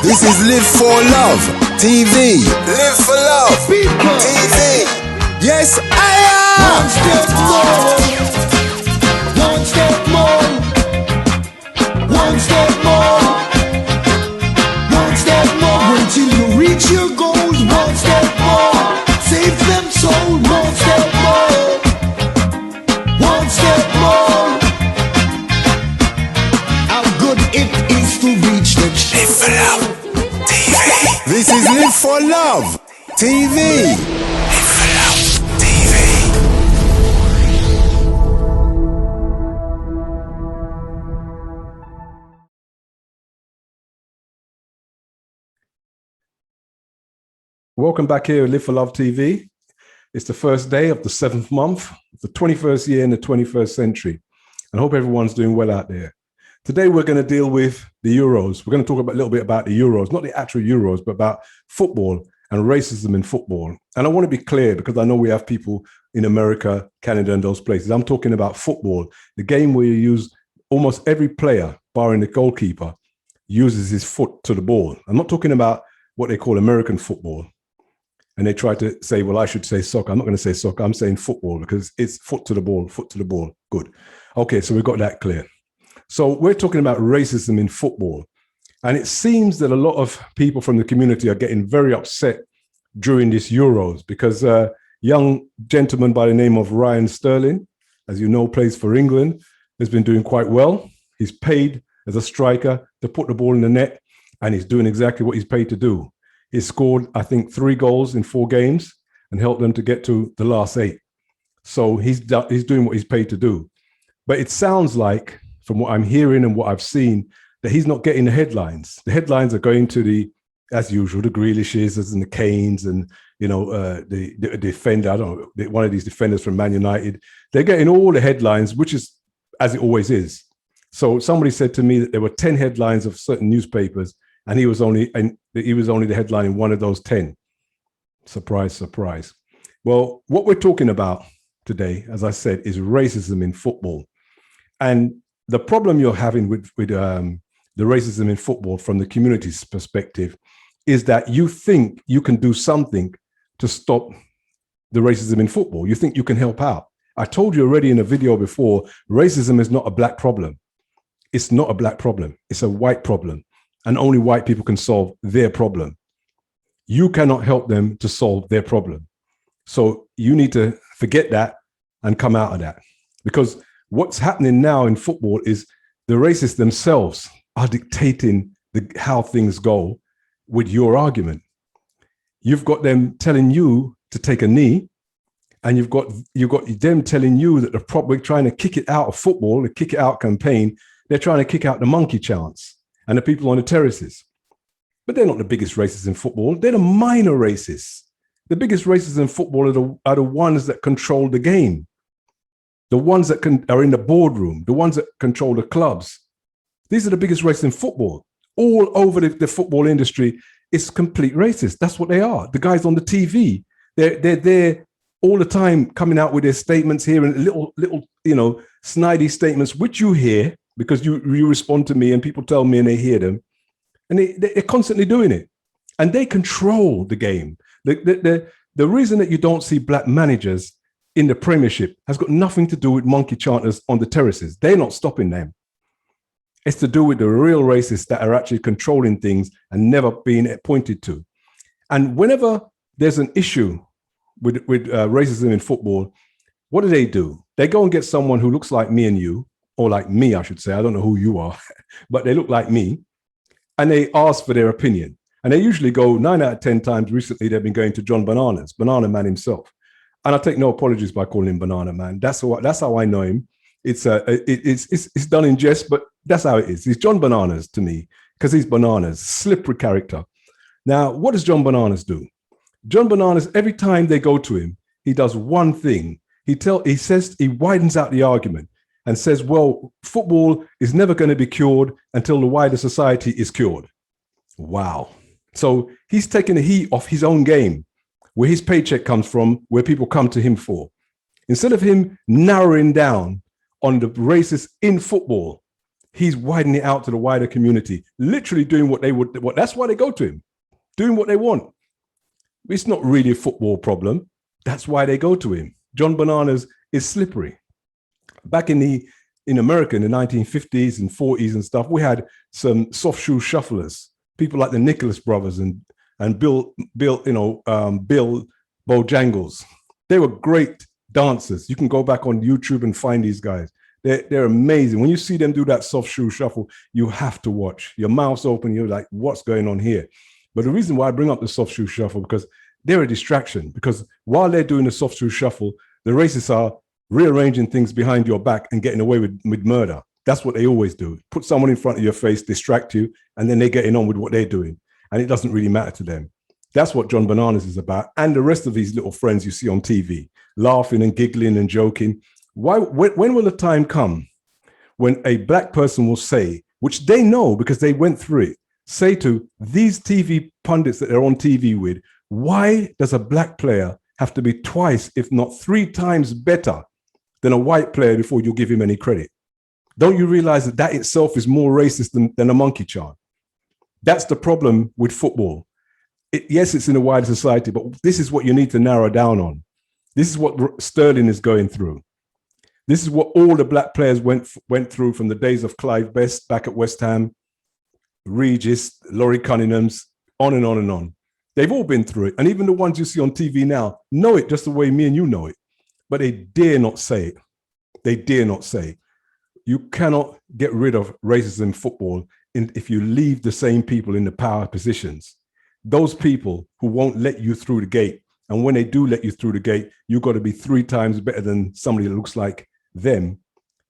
This is Live for Love TV. Live for Love TV. Yes, I am. One step more. One step more. One step more. Until you reach your goals. One step more. Save them soul. One step more. One step more. How good it is to reach the Live for Love TV. This is Live for Love TV. Live for Love TV. Welcome back here at Live for Love TV. It's the first day of the 7th month, the 21st year in the 21st century. And I hope everyone's doing well out there. Today, we're going to deal with the Euros. We're going to talk a little bit about the Euros, not the actual Euros, but about football and racism in football. And I want to be clear because I know we have people in America, Canada, and those places. I'm talking about football, the game where you use almost every player, barring the goalkeeper, uses his foot to the ball. I'm not talking about what they call American football. And they try to say, well, I should say soccer. I'm not going to say soccer. I'm saying football because it's foot to the ball, foot to the ball. Good. Okay, so we've got that clear. So we're talking about racism in football. And it seems that a lot of people from the community are getting very upset during this Euros because a young gentleman by the name of Ryan Sterling, as you know, plays for England, has been doing quite well. He's paid as a striker to put the ball in the net, and he's doing exactly what he's paid to do. He scored, I think, 3 goals in 4 games and helped them to get to the last 8. So he's doing what he's paid to do. But it sounds like, from what I'm hearing and what I've seen, that he's not getting the headlines. The headlines are going to the, as usual, the Grealishes and the Kanes and, you know, the defender, I don't know, one of these defenders from Man United. They're getting all the headlines, which is as it always is. So somebody said to me that there were 10 headlines of certain newspapers, and he was only the headline in one of those 10. Surprise, surprise. Well, what we're talking about today, as I said, is racism in football. And the problem you're having with the racism in football from the community's perspective is that you think you can do something to stop the racism in football. You think you can help out. I told you already in a video before, racism is not a black problem. It's not a black problem. It's a white problem. And only white people can solve their problem. You cannot help them to solve their problem. So you need to forget that and come out of that. Because what's happening now in football is the racists themselves are dictating how things go with your argument. You've got them telling you to take a knee, and you've got them telling you that we're trying to kick it out of football, the kick it out campaign. They're trying to kick out the monkey chants and the people on the terraces. But they're not the biggest racists in football. They're the minor racists. The biggest racists in football are the ones that control the game. The ones that are in the boardroom, the ones that control the clubs. These are the biggest racists in football. All over the football industry is complete racist. That's what they are. The guys on the TV, they're there all the time coming out with their statements here and little snidey statements, which you hear because you respond to me and people tell me and they hear them. And they're constantly doing it. And they control the game. The reason that you don't see black managers in the Premiership has got nothing to do with monkey chanters on the terraces. They're not stopping them. It's to do with the real racists that are actually controlling things and never being pointed to. And whenever there's an issue with racism in football, what do? They go and get someone who looks like me and you, or like me, I should say. I don't know who you are, but they look like me. And they ask for their opinion. And they usually go 9 out of 10 times. Recently, they've been going to John Bananas, Banana Man himself. And I take no apologies by calling him Banana Man. That's how I know him. It's done in jest, but that's how it is. He's John Bananas to me because he's bananas, slippery character. Now, what does John Bananas do? John Bananas, every time they go to him, he does one thing. He widens out the argument and says, well, football is never going to be cured until the wider society is cured. Wow. So he's taking the heat off his own game, where his paycheck comes from, where people come to him for. Instead of him narrowing down on the racists in football, he's widening it out to the wider community, literally doing what they would. That's why they go to him, doing what they want. It's not really a football problem. That's why they go to him. John Bananas is slippery. Back in America in the 1950s and 40s and stuff, we had some soft shoe shufflers, people like the Nicholas brothers and Bill Bojangles. They were great dancers. You can go back on YouTube and find these guys. They're amazing. When you see them do that soft shoe shuffle, you have to watch. Your mouth's open. You're like, what's going on here? But the reason why I bring up the soft shoe shuffle, because they're a distraction. Because while they're doing the soft shoe shuffle, the racists are rearranging things behind your back and getting away with murder. That's what they always do. Put someone in front of your face, distract you, and then they're getting on with what they're doing. And it doesn't really matter to them. That's what John Bananas is about. And the rest of these little friends you see on TV, laughing and giggling and joking. When will the time come when a black person will say, which they know because they went through it, say to these TV pundits that they're on TV with, why does a black player have to be twice, if not 3 times better than a white player before you give him any credit? Don't you realize that that itself is more racist than a monkey chant? That's the problem with football. Yes, it's in a wider society, but this is what you need to narrow down on. This is what Sterling is going through. This is what all the black players went through from the days of Clive Best back at West Ham, Regis, Laurie Cunningham's, on and on and on. They've all been through it. And even the ones you see on TV now know it just the way me and you know it. But they dare not say it. They dare not say it. You cannot get rid of racism in football if you leave the same people in the power positions. Those people who won't let you through the gate. And when they do let you through the gate, you've got to be 3 times better than somebody that looks like them.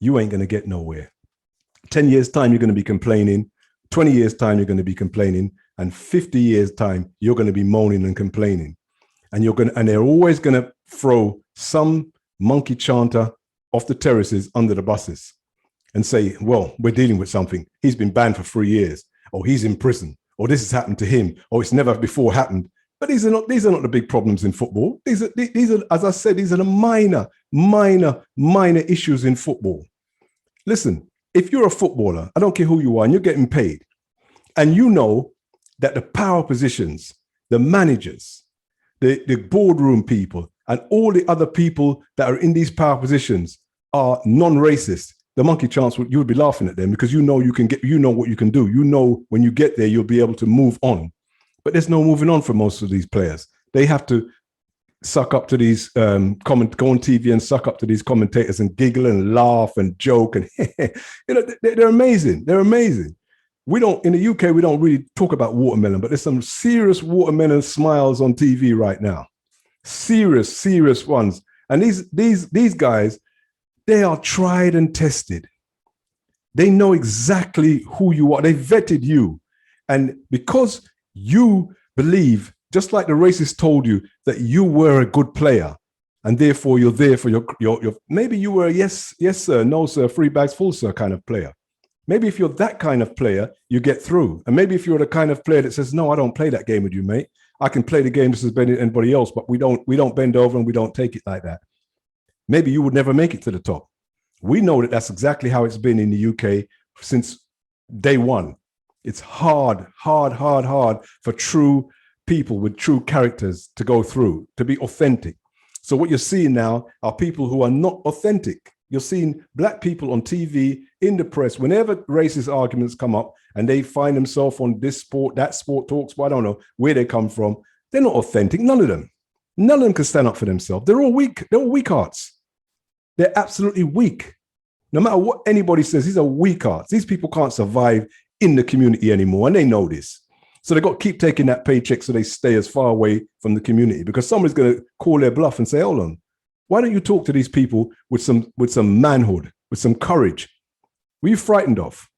You ain't going to get nowhere. 10 years' time, you're going to be complaining. 20 years' time, you're going to be complaining. And 50 years' time, you're going to be moaning and complaining. And they're always going to throw some monkey chanter off the terraces under the buses and say, well, we're dealing with something. He's been banned for 3 years, or he's in prison, or this has happened to him, or it's never before happened. But these are not the big problems in football. These are, as I said, these are the minor issues in football. Listen, if you're a footballer, I don't care who you are, and you're getting paid, and you know that the power positions, the managers, the boardroom people, and all the other people that are in these power positions are non-racist, the monkey chance, you would be laughing at them because you know what you can do. You know when you get there, you'll be able to move on. But there's no moving on for most of these players. They have to suck up to these go on TV and suck up to these commentators and giggle and laugh and joke and they're amazing. They're amazing. In the UK, we don't really talk about watermelon, but there's some serious watermelon smiles on TV right now. Serious ones. And these guys, they are tried and tested. They know exactly who you are. They vetted you. And because you believe, just like the racist told you, that you were a good player, and therefore you're there for your maybe you were a yes sir, no sir, 3 bags full sir kind of player. Maybe if you're that kind of player, you get through. And maybe if you're the kind of player that says, no, I don't play that game with you, mate. I can play the game just as better than anybody else, but we don't bend over and we don't take it like that. Maybe you would never make it to the top. We know that that's exactly how it's been in the UK since day one. It's hard for true people with true characters to go through, to be authentic. So what you're seeing now are people who are not authentic. You're seeing black people on TV, in the press, whenever racist arguments come up and they find themselves on this sport, that sport talks, but I don't know where they come from. They're not authentic. None of them can stand up for themselves. They're all weak. They're all weak hearts. They're absolutely weak. No matter what anybody says, these are weak hearts. These people can't survive in the community anymore, and they know this. So they've got to keep taking that paycheck so they stay as far away from the community, because somebody's going to call their bluff and say, hold on, why don't you talk to these people with some manhood, with some courage? What are you frightened of?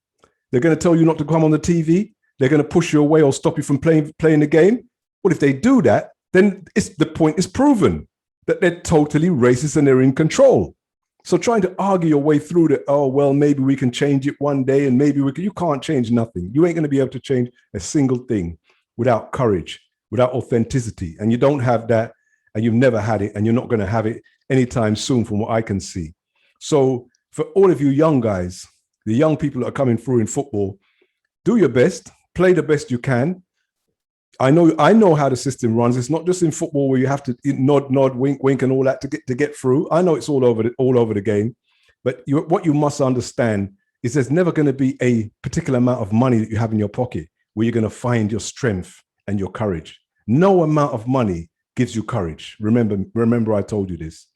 They're going to tell you not to come on the TV. They're going to push you away or stop you from playing the game. Well, if they do that, then the point is proven that they're totally racist and they're in control. So trying to argue your way through that, oh, well, maybe we can change it one day and maybe you can't change nothing. You ain't going to be able to change a single thing without courage, without authenticity. And you don't have that, and you've never had it, and you're not going to have it anytime soon from what I can see. So for all of you young guys, the young people that are coming through in football, do your best, play the best you can. I know how the system runs. It's not just in football where you have to nod, wink, and all that to get through. I know it's all over the game, but what you must understand is there's never going to be a particular amount of money that you have in your pocket where you're going to find your strength and your courage. No amount of money gives you courage. Remember, I told you this.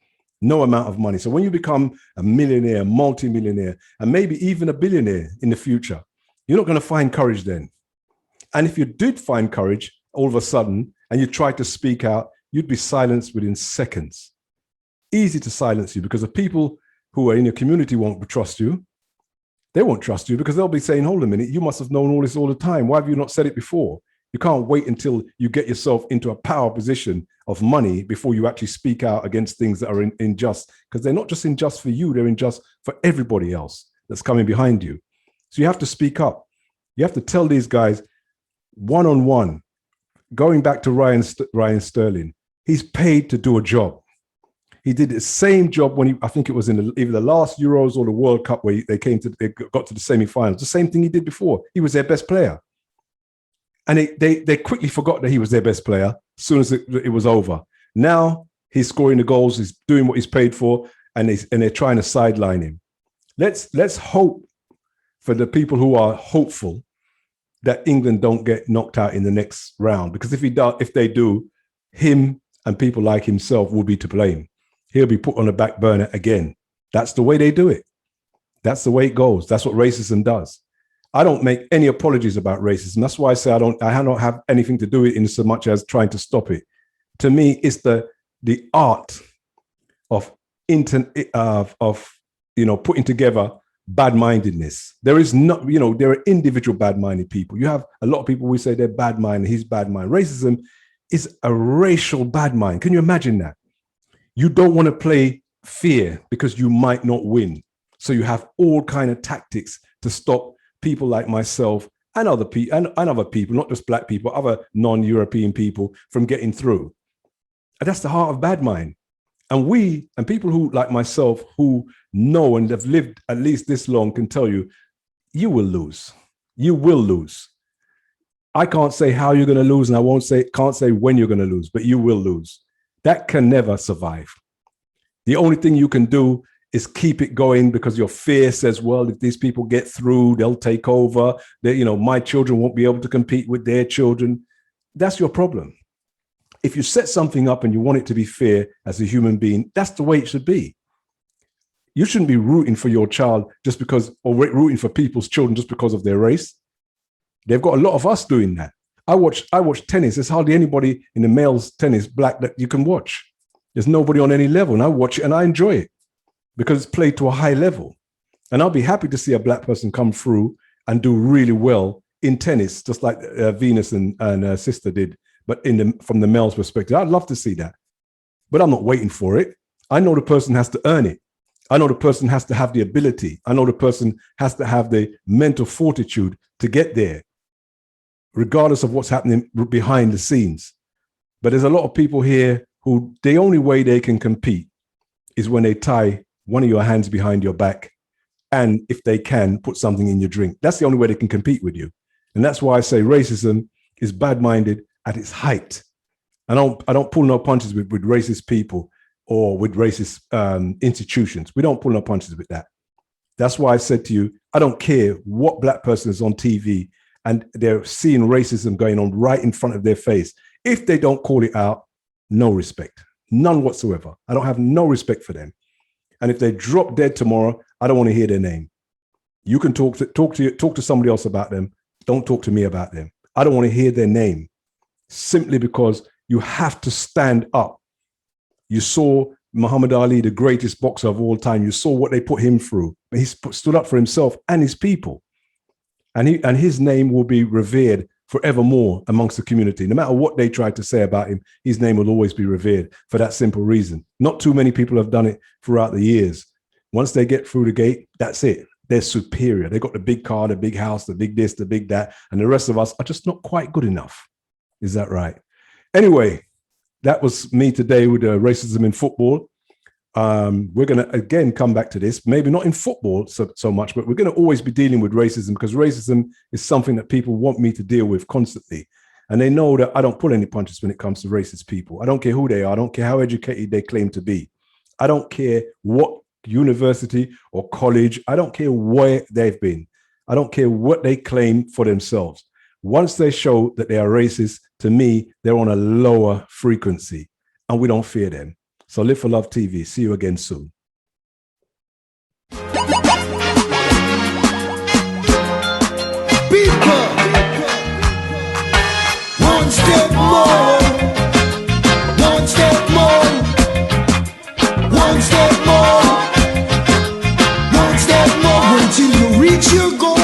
No amount of money. So when you become a millionaire, multi-millionaire, and maybe even a billionaire in the future, you're not going to find courage then. And if you did find courage all of a sudden and you tried to speak out, you'd be silenced within seconds. Easy to silence you because the people who are in your community won't trust you. They won't trust you because they'll be saying, hold a minute, you must have known all this all the time. Why have you not said it before? You can't wait until you get yourself into a power position of money before you actually speak out against things that are unjust, because they're not just unjust for you, they're unjust for everybody else that's coming behind you. So you have to speak up. You have to tell these guys, one-on-one, going back to Ryan Sterling, he's paid to do a job. He did the same job when I think it was in either the last Euros or the World Cup where they got to the semi-finals. The same thing he did before. He was their best player. And they quickly forgot that he was their best player as soon as it was over. Now he's scoring the goals, he's doing what he's paid for, and they're trying to sideline him. Let's hope for the people who are hopeful that England don't get knocked out in the next round, because if they do, him and people like himself will be to blame. He'll be put on the back burner again. That's the way they do it. That's the way it goes. That's what racism does. I don't make any apologies about racism. That's why I say I don't have anything to do with it in so much as trying to stop it. To me, it's the art of putting together bad-mindedness. There is not, there are individual bad-minded people. You have a lot of people who say they're bad-minded, he's bad-minded. Racism is a racial bad mind. Can you imagine that? You don't want to play fear because you might not win. So you have all kind of tactics to stop people like myself and other people, not just black people, other non-European people from getting through. And that's the heart of bad mind. And people who, like myself, who know and have lived at least this long can tell you, you will lose. You will lose. I can't say how you're going to lose, and I can't say when you're going to lose, but you will lose. That can never survive. The only thing you can do is keep it going because your fear says, well, if these people get through, they'll take over. My children won't be able to compete with their children. That's your problem. If you set something up and you want it to be fair as a human being, that's the way it should be. You shouldn't be rooting for your child just because, or rooting for people's children just because of their race. They've got a lot of us doing that. I watch tennis. There's hardly anybody in the male's tennis black that you can watch. There's nobody on any level, and I watch it and I enjoy it because it's played to a high level. And I'll be happy to see a black person come through and do really well in tennis, just like Venus and her sister did. But from the male's perspective, I'd love to see that. But I'm not waiting for it. I know the person has to earn it. I know the person has to have the ability. I know the person has to have the mental fortitude to get there, regardless of what's happening behind the scenes. But there's a lot of people here who the only way they can compete is when they tie one of your hands behind your back, and if they can, put something in your drink. That's the only way they can compete with you. And that's why I say racism is bad-minded at its height. I don't pull no punches with racist people or with racist institutions. We don't pull no punches with that. That's why I said to you, I don't care what black person is on TV and they're seeing racism going on right in front of their face. If they don't call it out, no respect, none whatsoever. I don't have no respect for them. And if they drop dead tomorrow, I don't want to hear their name. You can talk to somebody else about them. Don't talk to me about them. I don't want to hear their name, simply because you have to stand up. You saw Muhammad Ali, the greatest boxer of all time. You saw what they put him through. He stood up for himself and his people. And his name will be revered forevermore amongst the community. No matter what they tried to say about him, his name will always be revered for that simple reason. Not too many people have done it throughout the years. Once they get through the gate, that's it. They're superior. They got the big car, the big house, the big this, the big that, and the rest of us are just not quite good enough. Is that right? Anyway, that was me today with racism in football. We're going to again come back to this, maybe not in football so much, but we're going to always be dealing with racism, because racism is something that people want me to deal with constantly. And they know that I don't pull any punches when it comes to racist people. I don't care who they are. I don't care how educated they claim to be. I don't care what university or college. I don't care where they've been. I don't care what they claim for themselves. Once they show that they are racist, to me, they're on a lower frequency, and we don't fear them. So Live for Love TV. See you again soon. People, one step more, one step more, one step more, one step more, until you reach your goal.